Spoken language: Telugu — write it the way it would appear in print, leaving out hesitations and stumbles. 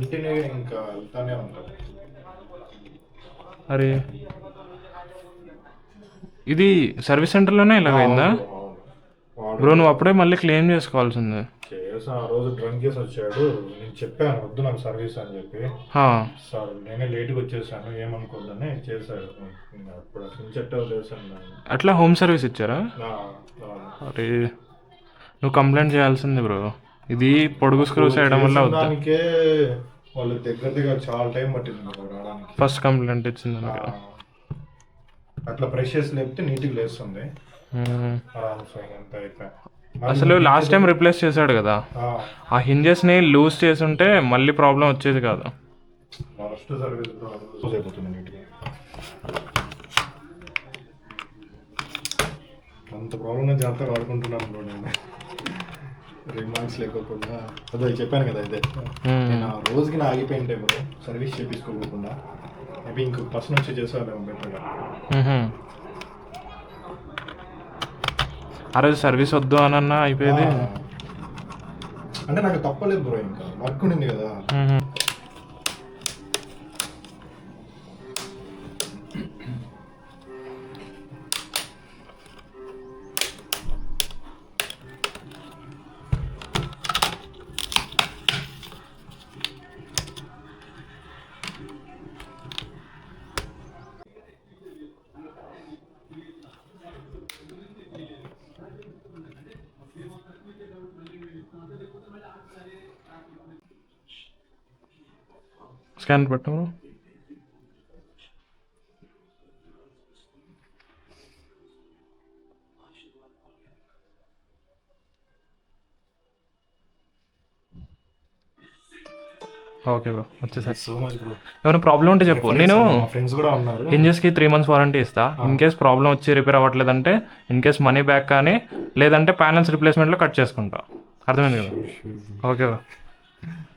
కంటిన్యూ ఇంకా వెళ్తానే ఉంటారు. అరే ఇది సర్వీస్ సెంటర్లోనే ఇలాగైందా? అవును, అవును. బ్రో వాడు నువ్వు అప్పుడే మళ్ళీ క్లెయిమ్ చేసుకోవాల్సింది. చేసా ఆ రోజు డ్రంక్ చేసి వచ్చాడు. నేను చెప్పాను వద్దు నాకు సర్వీస్ అని చెప్పి. హా, సార్ నేనే లేట్గా వచ్చేసాను ఏమనుకోద్దని చేశాడు. ఇంకా అప్పుడు అసలు చెట్టు వదిలేసాను దాన్ని. అట్లా హోమ్ సర్వీస్ ఇచ్చారా? అవును. అరే నువ్వు కంప్లైంట్ చేయాల్సింది బ్రో. ఇది పొడుగు స్క్రూస్ వేయడం వల్ల చేసిన అవుద్ది. దానికే వాళ్ళు దగ్గర చాలా టైం పట్టింది నాకు రావడానికి. ఫస్ట్ కంప్లైంట్ ఇచ్చింది ఆ, నాకు. అట్లా ప్రెషర్స్ లేపితే నీట్గా లేస్తుంది. ఆరామ్స్ అంతా అయిపోయి అసలు లాస్ట్ టైం రిప్లేస్ చేశాడు కదా, ఆ హింజెస్ని లూజ్ చేసి ఉంటే మళ్ళీ ప్రాబ్లం వచ్చేది కాదు. ఫస్ట్ సర్వీస్ అయిపోతుంది నీట్గా. అంత ప్రాబ్లంగా జాగ్రత్తగా వాడుకుంటున్నాను బ్రో నేను. రిమార్క్స్ లేకోకుండా అదే చెప్పాను కదా ఇదే. నేను ఆ రోజుకి నా ఆగిపోయింటే బ్రో సర్వీస్ చేయించుకోకుండా మేబీ ఇంకొక పర్సన్ వచ్చి చేసేవాళ్ళేమో బెటర్గా. ఆ రోజు సర్వీస్ వద్దు అనన్నా అయిపోయేది. అంటే నాకు తప్పలేదు బ్రో, ఇంకా వర్క్ ఉండింది కదా. స్కాన్ పెట్టు. ఓకే బ్రో వచ్చేసారి. So much bro. ఏమైనా ప్రాబ్లం ఉంటే చెప్పు, నేను మా ఫ్రెండ్స్ కూడా ఉన్నారు. హింజెస్కి 3 months వారంటీ ఇస్తా. ఇన్ కేస్ ప్రాబ్లం వచ్చి రిపేర్ అవ్వట్లేదంటే ఇన్ కేస్ మనీ బ్యాక్ కానీ లేదంటే ప్యానల్స్ రిప్లేస్మెంట్లో కట్ చేసుకుంటా. అర్థమైంది కదా? Okay bro.